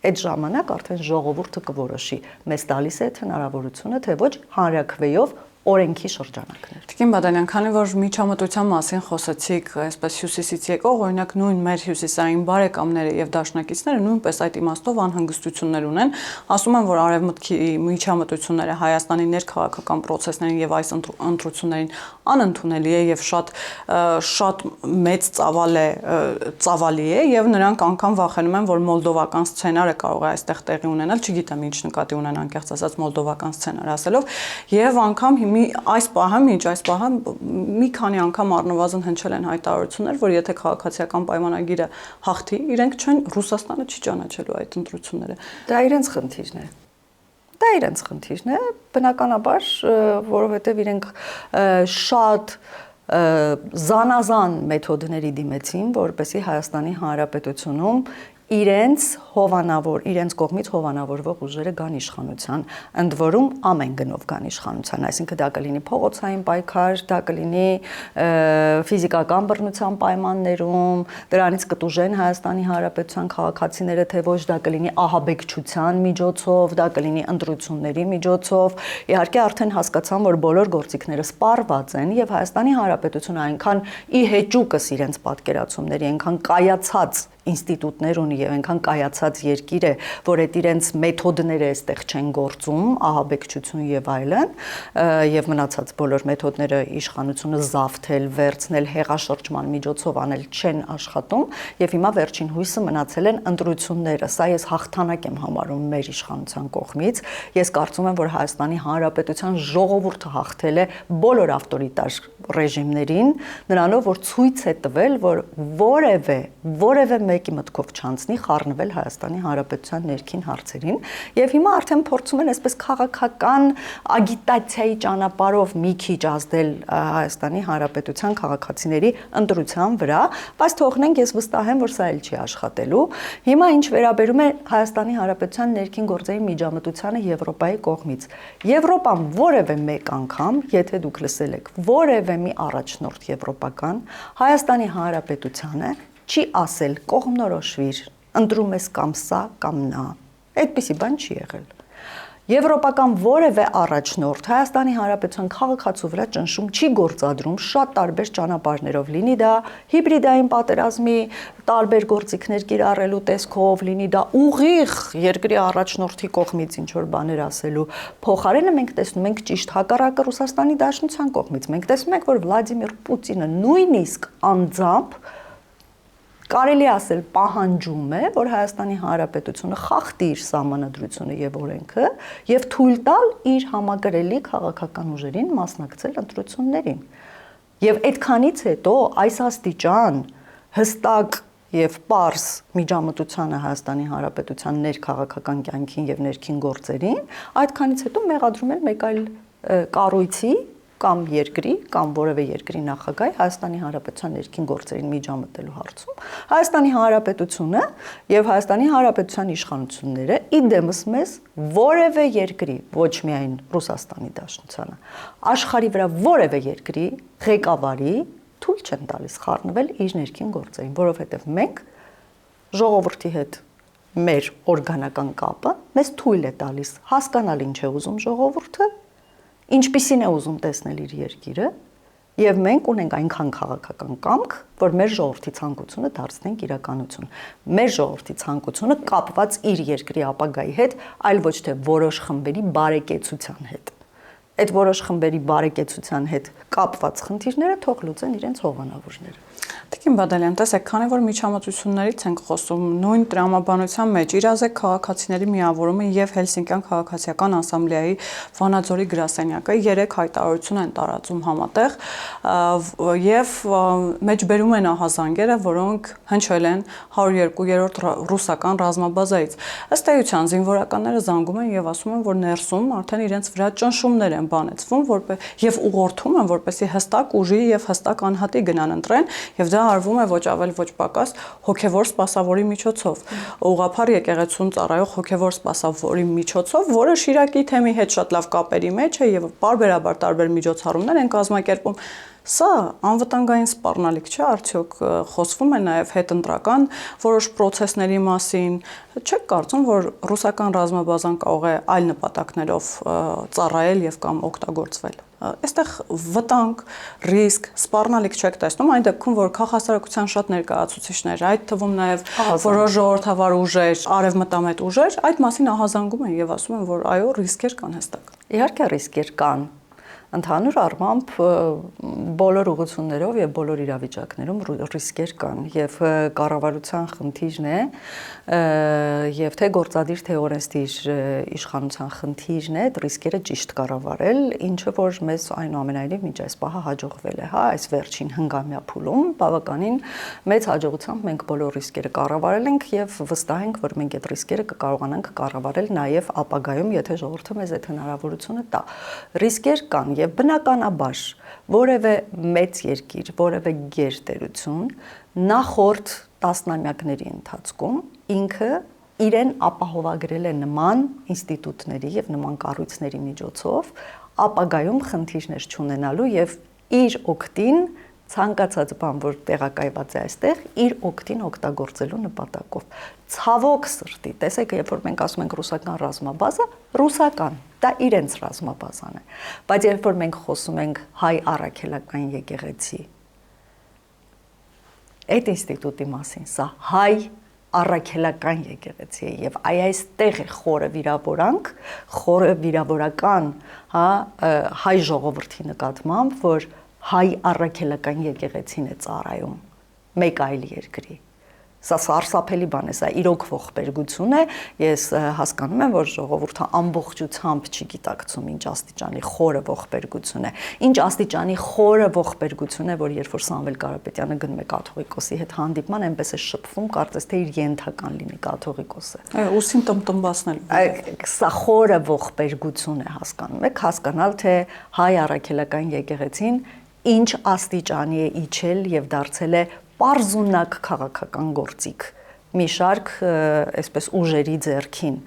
այդ ժամանակ արդեն ժողովուրդը կորոշի, մեզ տալիս է հնարավորությունը, թե ոչ հանրաքվեով օրենքի շրջանակներ։ Տիկին Բադալյան, քանի որ միջամտության մասին խոսեցիք, այսպես հյուսիսից եկող, օրինակ նույն մեր հյուսիսային բարեկամները եւ դաշնակիցները նույնպես այդ իմաստով անհանգստություններ ունեն, ասում են, որ արևմուտքի միջամտությունները Հայաստանի ներքաղաքական process-ներին եւ այս ընտրություններին անընդունելի է եւ շատ մեծ ծավալի է եւ նրանք անգամ վախենում են, որ մոլդովական սցենարը կարող է այստեղ տեղի ունենալ, չգիտեմ ինչ նկատի ունեն անկեղծ ասած մոլդովական սցենար ասելով, եւ անգամ այս պահը մի քանի անգամ առնվազն հնչել են հայտարարություններ, որ եթե քաղաքացիական պայմանագիրը հաղթի, իրենք չեն Ռուսաստանը չի ճանաչելու այդ ընտրությունները։ Դա իրենց խնդիրն է։ Դա իրենց խնդիրն է, բնականաբար, որովհետև իրենք շատ զանազան մեթոդների դիմեցին, որպեսզի Հայաստանի Հանրապետությունում իրենց կողմից հովանավորվող ուժերը կան իշխանության, ընդ որում ամեն գնով կան իշխանության, այսինքն դա կլինի փողոցային պայքար, դա կլինի ֆիզիկական բռնության պայմաններում, դրանից կտուժեն Հայաստանի Հանրապետության քաղաքացիները, թե ոչ, դա կլինի ահաբեկչության միջոցով, դա կլինի ընտրությունների միջոցով։ Իհարկե արդեն հասկացան, որ բոլոր գործիքները սպառված են եւ Հայաստանի Հանրապետությունը այնքան ի հեճուկս իրենց պատկերացումների, այնքան կայացած ինստիտուտներ ունի եւ այնքան կայացած երկիր է, որ այդ իրենց մեթոդները այստեղ չեն գործում, ահաբեկչություն եւ այլն, եւ մնացած բոլոր մեթոդները իշխանությունը զավթել, վերցնել, հեղաշրջման միջոցով անել չեն աշխատում եւ հիմա վերջին հույսը մնացել են ընտրությունները։ Սա ես հաղթանակ եմ համարում մեր իշխանության կողմից։ Ես կարծում եմ, որ Հայաստանի Հանրապետության ժողովուրդը հաղթել է բոլոր ավտորիտար ռեժիմներին, նրանով որ ցույց է տվել, որ որևէ մեկի մտքով չանցնի խառնվել Հայաստանի Հանրապետության ներքին հարցերին եւ հիմա արդեն փորձում են այսպես քաղաքական ագիտացիայի ճանապարհով մի քիչ ազդել Հայաստանի Հանրապետության քաղաքացիների ընտրության վրա, բայց թողնենք, ես վստահ եմ, որ սա էլ չի աշխատելու։ Հիմա ինչ վերաբերում է Հայաստանի Հանրապետության ներքին գործերի միջամտությանը Եվրոպայի կողմից, Եվրոպան որևէ մեկ անգամ, եթե դուք լսել եք, որևէ մի առաջնորդ եվրոպական Հայաստանի Հանրապետությանը չի ասել կողմնորոշվիր, ընտրում ես կամ սա կամ նա։ Այդպիսի բան չի եղել։ Եվրոպական որևէ առաջնորդ Հայաստանի Հանրապետության քաղաքացու վրա ճնշում չի գործադրում շատ տարբեր ճանապարհներով, լինի դա հիբրիդային պատերազմի տարբեր գործիքներ կիրառելու տեսքով, լինի դա ուղիղ երկրի առաջնորդի կողմից ինչ որ բաներ ասելու, փոխարենը մենք տեսնում ենք ճիշտ հակառակը Ռուսաստանի Դաշնության կողմից։ Մենք տեսնում ենք, որ Վլադիմիր Պուտինը նույնիսկ անձամբ կարելի ասել պահանջում է, որ Հայաստանի Հանրապետությունը խախտի իր սահմանադրությունը եւ օրենքը եւ թույլ տալ իր համակրելի քաղաքական ուժերին մասնակցել ընտրություններին։ Եվ այդքանից հետո այս աստիճան հստակ եւ պարզ միջամտությանը Հայաստանի Հանրապետության ներքաղաքական կյանքին եւ ներքին գործերին, այդքանից հետո մեղադրում են մեկ այլ կառույցի կամ երկրի կամ որևէ երկրի նախագահ Հայաստանի Հանրապետության ներքին գործերին միջամտելու հարցում Հայաստանի Հանրապետությունը եւ Հայաստանի Հանրապետության իշխանությունները իդեմս մեզ որևէ երկրի, ոչ միայն Ռուսաստանի Դաշնությանը, աշխարհի վրա որևէ երկրի ղեկավարի թույլ չեն տալիս խառնվել իր ներքին գործերին, որովհետեւ մենք ժողովրդի հետ մեր օրգանական կապը մեզ թույլ է տալիս հասկանալ ինչ է ուզում ժողովուրդը, ինչպիսին է ուզում տեսնել իր երկիրը, եւ մենք ունենք այնքան քաղաքական կամք, որ մեր ժողովրդի ցանկությունը դարձնենք իրականություն։ Մեր ժողովրդի ցանկությունը կապված իր երկրի ապագայի հետ, այլ ոչ թե որոշ խմբերի բարեկեցության հետ։ Այդ որոշ խմբերի բարեկեցության հետ կապված խնդիրները թող լուծեն իրենց հովանավորները։ Տիկին Բադալյան, տեսեք, քանի որ միջամտություններից ենք խոսում, նույն տրամաբանության մեջ իրազեկ քաղաքացիների միավորումը եւ Հելսինկյան քաղաքացիական ասամբլեայի Վանաձորի գրասենյակը 3 հայտարարություն են տարածում համատեղ եւ մեջբերում են ահազանգերը, որոնք հնչել են 102-րդ ռուսական ռազմաբազայից։ Ըստ էության զինվորականները զանգում են եւ ասում են, որ ներսում արդեն իրենց վրա ճնշումներ են բանեցվում, եւ ուղղորդում են, որպեսզի հստակ ուժի եւ հստակ անհատի գնան ընտրեն, եւ դա արվում է ոչ ավել ոչ պակաս հոգեվոր սպասավորի միջոցով, ուղղափառ եկեղեցուն ծառայող հոգեվոր սպասավորի միջոցով, որը Շիրակի թեմի հետ շատ լավ կապերի մեջ է եւ պարբերաբար տարբեր միջոցառումներ են կազմակերպում։ Սա անվտանգային սպառնալիք չէ, արդյոք խոսվում է նաև հետընտրական որոշ process-ների մասին, չեք կարծում, որ ռուսական ռազմաբազան կարող է այլ նպատակներով ծառայել եւ կամ օգտագործվել։ Այստեղ վտանգ, ռիսկ, սպառնալիք չեք տեսնում, այն դեպքում, որ քաղաքասարակության շատ ներկայացուցիչներ, այդ թվում նաև որոշ ժողովրդավար ուժեր, արևմտամետ ուժեր, այդ մասին ահազանգում են եւ ասում են, որ այո, ռիսկեր կան հստակ։ Իհարկե ռիսկեր կան։ Ընդհանուր առմամբ բոլոր ուղղություններով եւ բոլոր իրավիճակներում ռիսկեր կան եւ կառավարության խնդիրն է եւ թե գործադիր թե օրենսդիր իշխանության խնդիրն է այդ ռիսկերը ճիշտ կառավարել, ինչը որ մեզ այնուամենայնիվ մինչ այս պահը հաջողվել է, հա, այս վերջին հնգամյա փուլում բավականին մեծ հաջողությամբ մենք բոլոր ռիսկերը կառավարել ենք եւ վստահ ենք, որ մենք այդ ռիսկերը կկարողանանք կառավարել նաեւ ապագայում, եթե ժողովուրդը մեզ այդ հնարավորությունը տա։ Ռիսկեր կան եւ բնականաբար որևէ մեծ երկիր, որևէ գերտերություն նախորդ տասնամյակների ընթացքում ինքը իրեն ապահովագրել է նման ինստիտուտների եւ նման կառույցների միջոցով ապագայում խնդիրներ չունենալու եւ իր օգտին ցանկացած բան, որ տեղակայված է այստեղ, իր օգտին օգտագործելու նպատակով։ Ցավոք սրտի, տեսեք, երբ որ մենք ասում ենք ռուսական ռազմաբազա, ռուսական, դա իրենց ռազմաբազան է։ Բայց երբ որ մենք խոսում ենք հայ առաքելական եկեղեցի, այդ ինստիտուտի մասին, սա հայ առաքելական եկեղեցի է եւ այստեղ է խորը վիրավորական, հա, հայ ժողովրդի նկատմամբ, որ հայ առաքելական եկեղեցին է ծառայում մեկ այլ երկրի։ Սա սարսափելի բան է, սա իրոք ողբերգություն է, ես հասկանում եմ, որ ժողովուրդը ամբողջությամբ չի գիտակցում ինչ աստիճանի խորը ողբերգություն է, ինչ աստիճանի խորը ողբերգություն է, որ երբ որ Սամվել Կարապետյանը գնում է կաթողիկոսի հետ հանդիպման, այնպես է շփվում, կարծես թե իր ենթական լինի կաթողիկոսը։ Ուսին տմտմբացնել։ Սա խորը ողբերգություն է, հասկանում եք, հասկանալ, թե հայ առաքելական եկեղեցին ինչ աստիճանի է իջել եւ դարձել է պարզունակ քաղաքական գործիք մի շարք այսպես ուժերի ձեռքին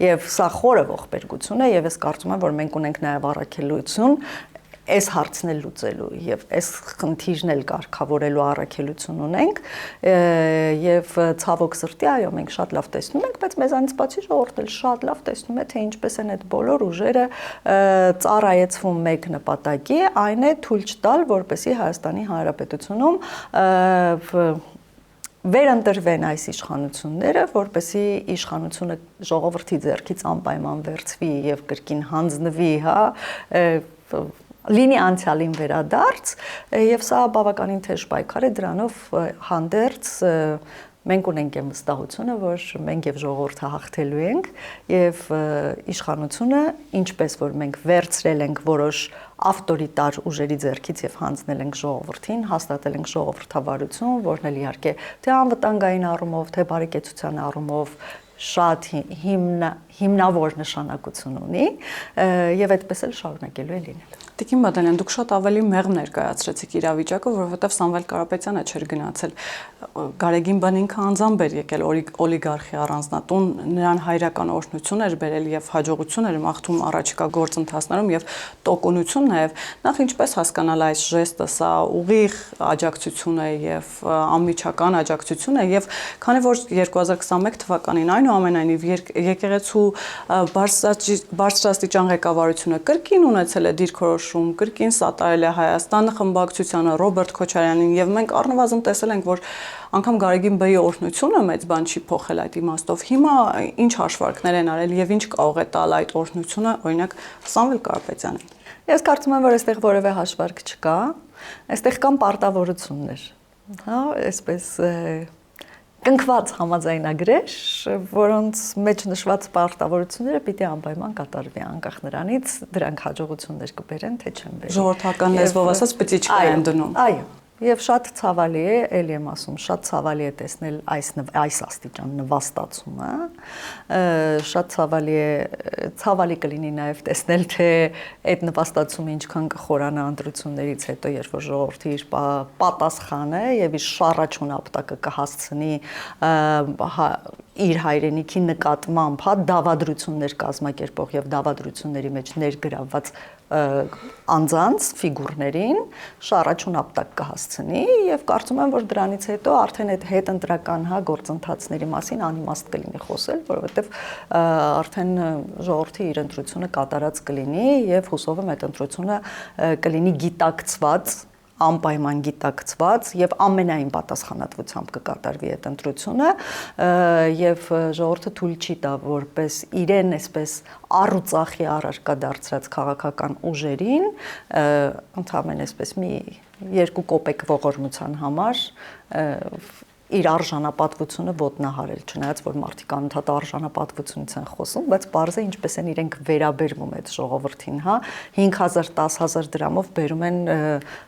եւ սա խորը ողբերգություն է եւ ես կարծում եմ որ մենք ունենք նաեւ առաքելություն այս հարցն էլ լուծելու եւ այս խնդիրն էլ կարգավորելու առաքելություն ունենք եւ ցավոք սրտի այո մենք շատ լավ տեսնում ենք բայց մեզանից բացի ժողովուրդն էլ շատ լավ տեսնում է թե ինչպես են այդ բոլոր ուժերը ծառայեցվում մեկ նպատակի այն է թույլ չտալ որպեսզի Հայաստանի Հանրապետությունում վերընտրվեն այս իշխանությունները, որպեսզի իշխանությունը ժողովրդի ձեռքից անպայման վերցվի եւ կրկին հանձնվի, հա, լինի անցյալին վերադարձ եւ սա բավականին թեժ պայքար է դրանով հանդերձ մենք ունենք այն վստահությունը, որ մենք եւ ժողովուրդը հաղթելու ենք եւ իշխանությունը, ինչպես որ մենք վերցրել ենք որոշ ավտորիտար ուժերի ձեռքից եւ հանձնել ենք ժողովրդին, հաստատել ենք ժողովրդավարություն, որն էլ իհարկե թե անվտանգային առումով, թե բարեկեցության առումով շատ հիմնավոր նշանակություն ունի եւ այդպես էլ շարունակելու է լինել։ Տիկին Բադալյան, դուք շատ ավելի մեղմ ներկայացրեցիք իրավիճակը, որովհետև Սամվել Կարապետյանը չէր գնացել Գարեգին բան ինքը անձամբ էր եկել օլիգարխի առանձնատուն, նրան հայրական օրհնություն էր բերել եւ հաջողություն էր մաղթում առաջիկա գործընթացներում եւ տոկունություն նաեւ նախ ինչպես հասկանալ այս ժեստը, սա ուղիղ աջակցություն է եւ անմիջական աջակցություն է եւ քանի որ 2021 թվականին այնուամենայնիվ եկեղեցու բարձրաստիճան ղեկավարությունը կրկին ունեցել է դիրքորոշում, կրկին սատարել է Հայաստանը խմբակցությանը, Ռոբերտ Քոչարյանին եւ մենք առնվազն տեսել ենք, որ անգամ Գարեգին Բեի օրհնությունը մեծ բան չի փոխել այդ իմաստով։ Հիմա ինչ հաշվարկներ են արել եւ ինչ կարող է տալ այդ օրհնությունը, օրինակ Սամվել Կարապետյանին։ Ես կարծում եմ, որ այստեղ որևէ հաշվարկ չկա, այստեղ կան պարտավորություններ, հա, այսպես կնքված համաձայնագրեր, որոնց մեջ նշված պարտավորությունները պիտի անպայման կատարվի անկախ նրանից դրանք հաջողություններ կբերեն թե չեն բերեն։ Ժողովրդական լեզվով ասած պիտի չկային դնում։ Այո, եւ շատ ցավալի է, ելի եմ ասում, շատ ցավալի է տեսնել այս աստիճան նվաստացումը, շատ ցավալի կլինի նաեւ տեսնել թե այդ նվաստացումը ինչքան կխորանա ընտրություններից հետո, երբ որ ժողովրդի իր պատասխանը եւ իր շառաչուն ապտակը կհասցնի իր հայրենիքի նկատմամբ, հա, դավադրություններ կազմակերպող եւ դավադրությունների մեջ ներգրավված անձանց ֆիգուրներին շառաչուն ապտակ կհասցնի եւ կարծում եմ որ դրանից հետո արդեն այդ հետընտրական հա գործընթացների մասին անիմաստ կլինի խոսել, որովհետեւ արդեն ժողովրդի իր ընտրությունը կատարած կլինի եւ հուսով եմ այդ ընտրությունը կլինի գիտակցված անպայման գիտակցված եւ ամենայն պատասխանատվությամբ կկատարվի այդ ընտրությունը եւ ժողովուրդը թույլ չի տա որպես իրեն այսպես առուծախի առարկա դարձրած քաղաքական ուժերին ընդհանրապես այսպես մի 2 կոպեկ ողորմության համար իր արժանապատվությունը ոտնահարել, չնայած որ մարդիկ անընդհատ արժանապատվությունից են խոսում, բայց բարձր է ինչպես են իրենք վերաբերվում այդ ժողովրդին, հա 5000 10000 դրամով բերում են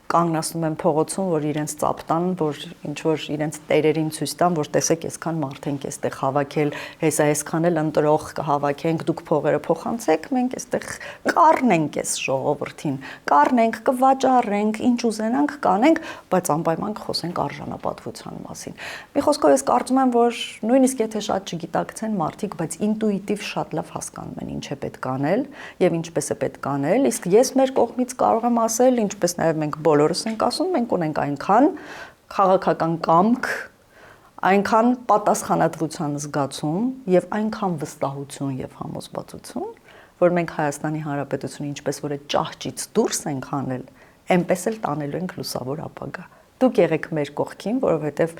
կանգնացնում են փողոցում, որ իրենց ծապտան, որ ինչ որ իրենց տերերին ցույց տան, որ տեսեք, այսքան մարդ ենք այստեղ հավաքել, հեսա այսքան էլ ընտրող կհավաքենք, դուք փողերը փոխանցեք, մենք այստեղ կառնենք այս ժողովրդին, կառնենք, կվաճառենք, ինչ ուզենանք կանենք, բայց անպայման կխոսենք արժանապատվության մասին։ Մի խոսքով ես կարծում եմ, որ նույնիսկ եթե շատ չգիտակցեն մարդիկ, բայց ինտուիտիվ շատ լավ հասկանում են ինչ է պետք անել եւ ինչպես է պետք անել, իսկ ես մեր կողմից կարող եմ ասել, ինչպես նաեւ մենք բոլորս ենք ասում, մենք ունենք այնքան քաղաքական կամք, այնքան պատասխանատվության զգացում եւ այնքան վստահություն եւ համոզվածություն, որ մենք Հայաստանի Հանրապետությունը ինչպես որ է ճահճից դուրս ենք հանել, այնպես էլ տանելու ենք լուսավոր ապագա։ Դուք եղեք մեր կողքին, որովհետեւ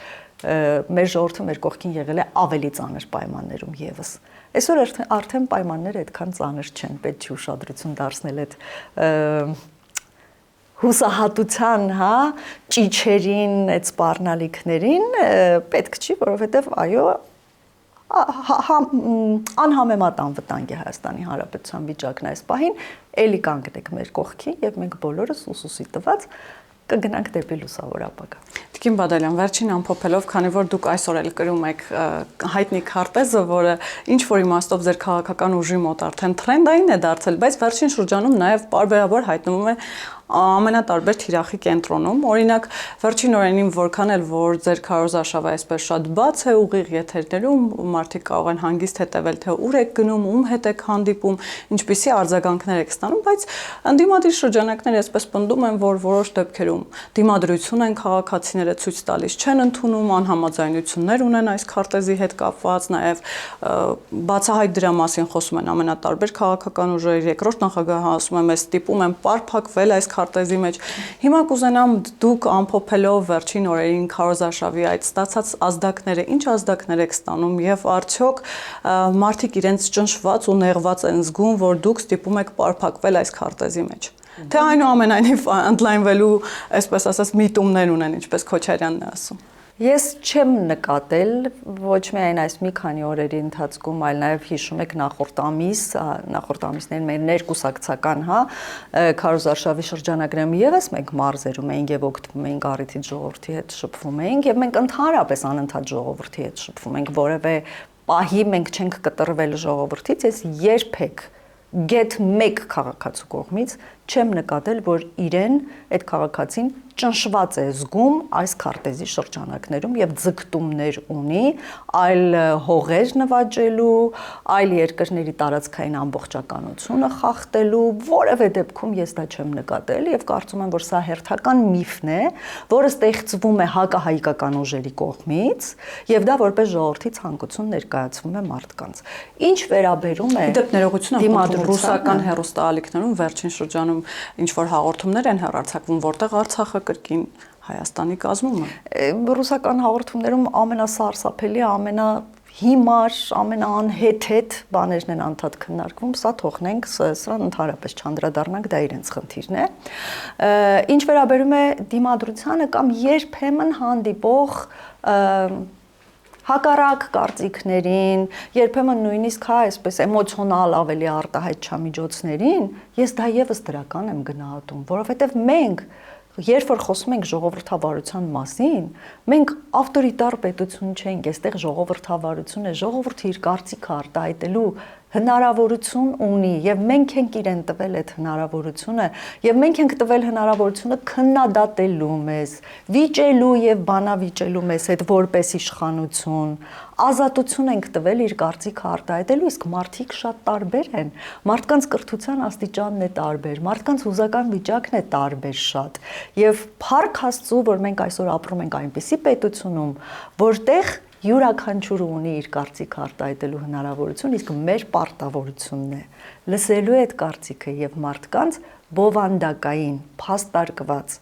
մեր ժողովուրդը մեր կողքին եղել է ավելի ծանր պայմաններում եւս։ Այսօր արդեն պայմանները այդքան ծանր չեն, պետք չի ուշադրություն դարձնել այդ հուսահատության, հա, ճիչերին, այդ սպառնալիքներին, պետք չի, որովհետեւ այո, անհամեմատ անվտանգ է Հայաստանի Հանրապետության վիճակն այս պահին, էլի կանգնեք մեր կողքին եւ մենք բոլորս ուսուսի տված կգնանք դեպի լուսավոր ապագա։ Տիկին Բադալյան, վերջին ամփոփելով, քանի որ դուք այսօր էլ կրում եք հայտնի քարտեզը, որը ինչ որ իմաստով ձեր քաղաքական ուժի մոտ արդեն թրենդային է դարձել, բայց վերջին շրջանում նաև պարբերաբար հայտնվում է ամենատարբեր թիրախի կենտրոնում, օրինակ վերջին օրերին որքան էլ որ ձեր քարոզարշավը այսպես շատ բաց է ուղիղ եթերներում, մարդիկ կարող են հանգիստ հետևել, թե ուր եք գնում, ում հետ եք հանդիպում, ինչպիսի արձագանքներ եք ստանում, բայց ընդդիմադիր շրջանակները այսպես պնդում են, որ որոշ դեպքերում դիմադրություն են քաղաքացիները ցույց տալիս, չեն ընդունում, անհամաձայնություններ ունեն այս քարտեզի հետ կապված, նաև բացահայտ դրա մասին խոսում են ամենատարբեր քաղաքական ուժեր, երկրորդ նախագահը ասում է, մեզ ստիպում են պարփակվել այս քարտեզի մեջ։ Հիմա կուզենամ դուք ամփոփելով վերջին օրերին քարոզարշավի այդ ստացած ազդակները, ինչ ազդակներ եք ստանում եւ արդյոք մարդիկ իրենց ճնշված ու նեղված են զգում, որ դուք ստիպում եք պարփակվել այս քարտեզի մեջ։ Թե այնուամենայնիվ ընդլայնվելու, այսպես ասած, միտումներ ունեն, ինչպես Քոչարյանն է ասում։ Ես չեմ նկատել ոչ միայն այս մի քանի օրերի ընթացքում, այլ նաև հիշում եք նախորդ ամիսներին մեր ներկուսակցական, հա, քարոզարշավի շրջանակներում եւս մենք մարզերում էինք եւ օգտվում էինք առիթից ժողովրդի հետ շփվում էինք եւ մենք ընդհանրապես անընդհատ ժողովրդի հետ շփվում ենք, որևէ պահի մենք չենք կտրվել ժողովրդից, ես երբեք գեթ մեկ քաղաքացու կողմից չեմ նկատել, որ իրեն այդ քաղաքացին ճնշված է զգում այս քարտեզի շրջանակներում եւ ձգտումներ ունի այլ հողեր նվաճելու, այլ երկրների տարածքային ամբողջականությունը խախտելու, որևէ դեպքում ես դա չեմ նկատել եւ կարծում եմ, որ սա հերթական միֆն է, որը ստեղծվում է հակահայկական ուժերի կողմից եւ դա որպես ժողովրդի ցանկություն ներկայացվում է մարդկանց։ Ինչ վերաբերում է դեպ ներողությունը ռուսական հեռուստաալիքներում վերջին շրջանում ինչ որ հաղորդումներ են հեռարձակվում, որտեղ Արցախը կրկին Հայաստանի կազմում է։ Ռուսական հաղորդումներում ամենասարսափելի, ամենահիմար, ամենաանհեթեթ բաներն են անդադ քննարկվում, սա թողնենք, սրան ընդհանրապես չանդրադառնանք, դա իրենց խնդիրն է։ Ինչ վերաբերում է դիմադրությանը կամ երբեմն հանդիպող հակառակ կարծիքներին, երբեմն նույնիսկ հա այսպես էմոցիոնալ ավելի արտահայտ չամիջոցներին, ես դա եւս դրական եմ գնահատում, որովհետեւ մենք երբ որ խոսում ենք ժողովրդավարության մասին, մենք ավտորիտար պետություն չենք, այստեղ ժողովրդավարություն է, ժողովուրդը իր կարծիքը արտահայտելու հնարավորություն ունի եւ մենք ենք իրեն տվել այդ հնարավորությունը եւ մենք ենք տվել հնարավորությունը քննադատելու մեզ, վիճելու եւ բանավիճելու մեզ այդ որպես իշխանություն, ազատություն ենք տվել իր կարծիքը արտահայտելու, իսկ մարդիկ շատ տարբեր են, մարդկանց կրթության աստիճանն է տարբեր, մարդկանց հուզական վիճակն է տարբեր շատ եւ փառք Աստծո, որ մենք այսօր ապրում ենք այնպիսի պետությունում, որտեղ յուրաքանչյուրը ունի իր կարծիքը արտահայտելու հնարավորություն, իսկ մեր պարտավորությունն է լսելու այդ կարծիքը եւ մարդկանց բովանդակային, փաստարկված,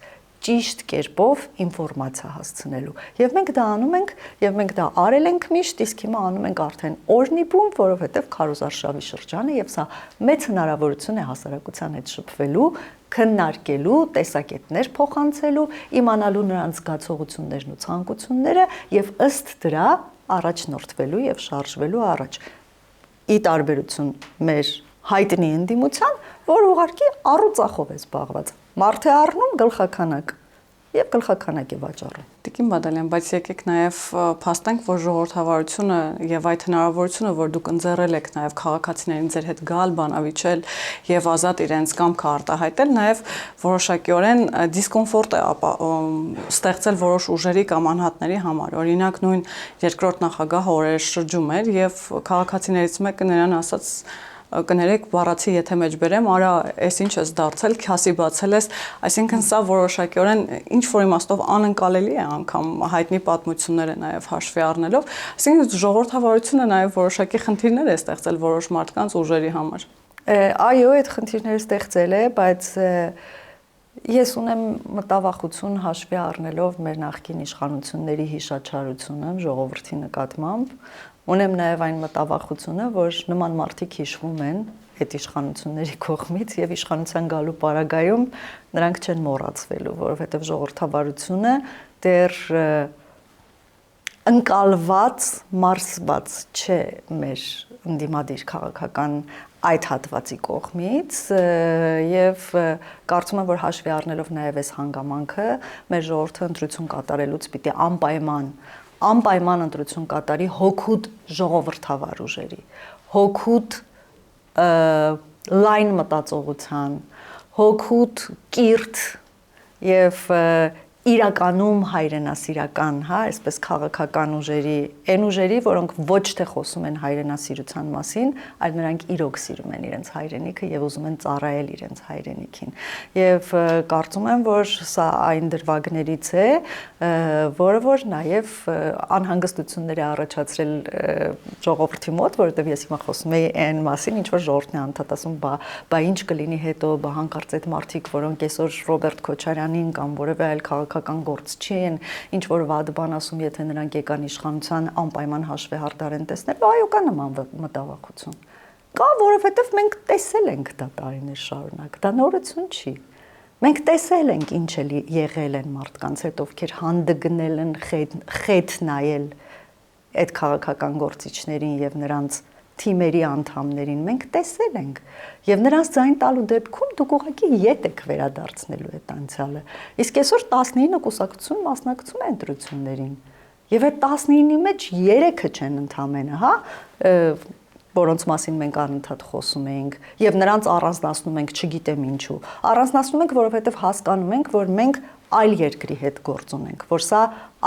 ճիշտ կերպով ինֆորմացիա հասցնելու։ Եվ մենք դա անում ենք, եւ մենք դա արել ենք միշտ, իսկ հիմա անում ենք արդեն օրնիբում, որովհետեւ քարոզարշավի շրջանը եւ սա մեծ հնարավորություն է հասարակության հետ շփվելու, քննարկելու, տեսակետներ փոխանցելու, իմանալու նրանց զգացողություններն ու ցանկությունները եւ ըստ դրա առաջնորդվելու եւ շարժվելու առաջ։ Ի տարբերություն մեր հայտնի ընդդիմության, որ ուղղակի առուծախով է զբաղված։ Մարդ է առնում գլխականակ։ եւ գլխաքանակ է վաճառում։ Տիկին Բադալյան, բայց եկեք նաև փաստենք, որ ժողովրդավարությունը եւ այդ հնարավորությունը, որ դուք ընձեռել եք նաև քաղաքացիներին ձեր հետ գալ, բանավիճել եւ ազատ իրենց կամքը արտահայտել, նաև որոշակիորեն դիսկոմֆորտ է ստեղծել որոշ ուժերի կամ անհատների համար։ Օրինակ նույն երկրորդ նախագահը օրեր շրջում էր եւ քաղաքացիներից մեկը նրան ասաց կներեք բառացի եթե մեջ բերեմ, արա, այս ինչ ես դարձել, քյասի բացել ես, այսինքն սա որոշակիորեն ինչ որ իմաստով անընկալելի է անգամ հայտնի պատմությունները նաև հաշվի առնելով, այսինքն ժողովրդավարությունը նաև որոշակի խնդիրներ է ստեղծել որոշ մարդկանց ուժերի համար։ Այո, այդ խնդիրները ստեղծել է, բայց ես ունեմ մտավախություն հաշվի առնելով մեր նախկին իշխանությունների հիշաչարությունը ժողովրդի նկատմամբ, ունեմ նաև այն մտավախությունը, որ նման մարդիկ հիշվում են այդ իշխանությունների կողմից եւ իշխանության գալու պարագայում նրանք չեն մոռացվելու, որովհետեւ ժողովրդավարությունը դեռ ընկալված, մարսված չէ մեր ընդդիմադիր քաղաքական այդ հատվածի կողմից եւ կարծում եմ, որ հաշվի առնելով նաեւ այս հանգամանքը մեր ժողովուրդը ընտրություն կատարելուց պիտի անպայման ընտրություն կատարի հոգուտ ժողովրդավար ուժերի, հոգուտ լայն մտածողության, հոգուտ կիրթ եւ իրականում հայրենասիրական, այսպես քաղաքական ուժերի, այն ուժերի, որոնք ոչ թե խոսում են հայրենասիրության մասին, այլ նրանք իրոք սիրում են իրենց հայրենիքը եւ ուզում են ծառայել իրենց հայրենիքին։ Եվ կարծում եմ, որ սա այն դրվագներից է, որը որ նաեւ անհանգստություններ է առաջացրել ժողովրդի մոտ, որովհետեւ ես հիմա խոսում եի այն մասին, ինչ որ ժողովրդն է անդադ ասում, բա ինչ կլինի հետո, բա հանկարծ այդ մարդիկ, որոնք այսօր Ռոբերտ Քոչարյանին կամ որևէ այլ քաղաքական գործ չեն, ինչ որ վատ բան ասում, եթե նրանք եկան իշխանության անպայման հաշվեհարդար են տեսնել, այո, կա նման մտավախություն։ Կա, որովհետև մենք տեսել ենք դա տարիներ շարունակ, դա նորություն չի։ Մենք տեսել ենք ինչ էլ եղել են մարդկանց հետ, ովքեր հանդգնել են խեթ նայել այդ քաղաքական գործիչներին եւ նրանց թիմերի անդամներին, մենք տեսել ենք եւ նրանց ձայն տալու դեպքում դուք ուղղակի ետ եք վերադարձնելու այդ անցյալը։ Իսկ այսօր 19 կուսակցություն մասնակցում է ընտրություններին եւ այդ 19-ի մեջ 3-ը չեն ընդամենը, հա, որոնց մասին մենք անընդհատ խոսում էինք եւ նրանց առանձնացնում ենք, չգիտեմ ինչու։ Առանձնացնում ենք, որովհետեւ հասկանում ենք, որ մենք այլ երկրի հետ գործ ունենք, որ սա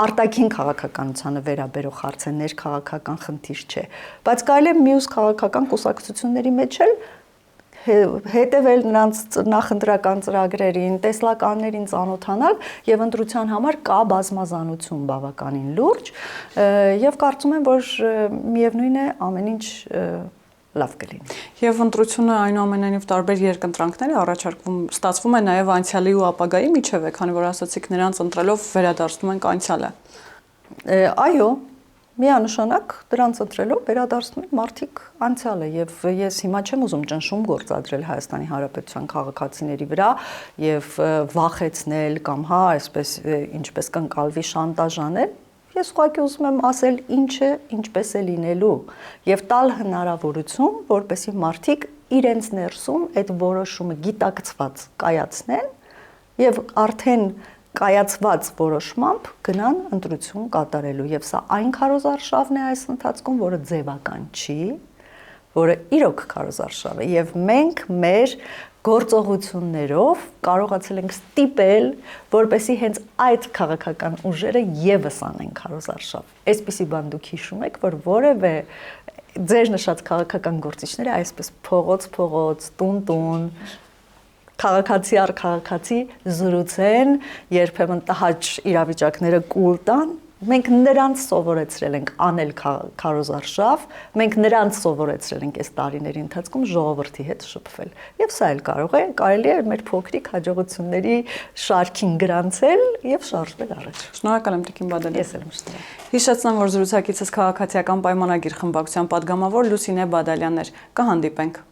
արտաքին քաղաքականությանը վերաբերող հարց է, ներքաղաքական խնդիր չէ, բայց կարելի է մյուս քաղաքական կուսակցությունների մեջ էլ հետևել նրանց նախընտրական ծրագրերին, տեսլականներին ծանոթանալ եւ ընտրության համար կա բազմազանություն բավականին լուրջ եւ կարծում եմ, որ միևնույն է ամեն ինչ լավ կլինի։ Եվ ընտրությունը այնուամենայնիվ տարբեր երկընտրանքներ է առաջարկվում, ստացվում է նաև անցյալի ու ապագայի միջև է, քանի որ ասացիք նրանց ընտրելով վերադարձնում ենք անցյալը։ Այո, միանշանակ դրանց ընտրելով վերադարձնում են մարդիկ անցյալը եւ ես հիմա չեմ ուզում ճնշում գործադրել Հայաստանի Հանրապետության քաղաքացիների վրա եւ վախեցնել կամ հա, այսպես ինչպես կընկալվի շանտաժ անել։ Ես ուղղակի ուզում եմ ասել ինչը ինչպես է լինելու եւ տալ հնարավորություն, որպեսզի մարդիկ իրենց ներսում այդ որոշումը գիտակցված կայացնեն եւ արդեն կայացված որոշմամբ գնան ընտրություն կատարելու եւ սա այն քարոզարշավն է այս ընթացքում, որը ձևական չի, որը իրոք քարոզարշավ է եւ մենք մեր գործողություններով կարողացել ենք ստիպել, որպեսզի հենց այդ քաղաքական ուժերը եւս անեն քարոզարշավ։ Այսպիսի բան դուք հիշում եք, որ որևէ ձեր նշած քաղաքական գործիչները այսպես փողոց, տուն, քաղաքացի առ քաղաքացի զրուցեն, երբեմն տհաճ իրավիճակները կուլ տան, մենք նրանց սովորեցրել ենք անել քարոզարշավ, մենք նրանց սովորեցրել ենք այս տարիների ընթացքում ժողովրդի հետ շփվել։ Եվ սա էլ կարելի է մեր փոքրիկ հաջողությունների շարքին գրանցել եւ շարժվել առաջ։ Շնորհակալ եմ Տիկին Բադալյան։ Ես էլ միշտ։ Հիշեցնեմ, որ զրուցակիցս քաղաքացիական պայմանագիր խմբակցության պատգամավոր Լուսինե Բադալյանն էր։ Կհանդիպենք։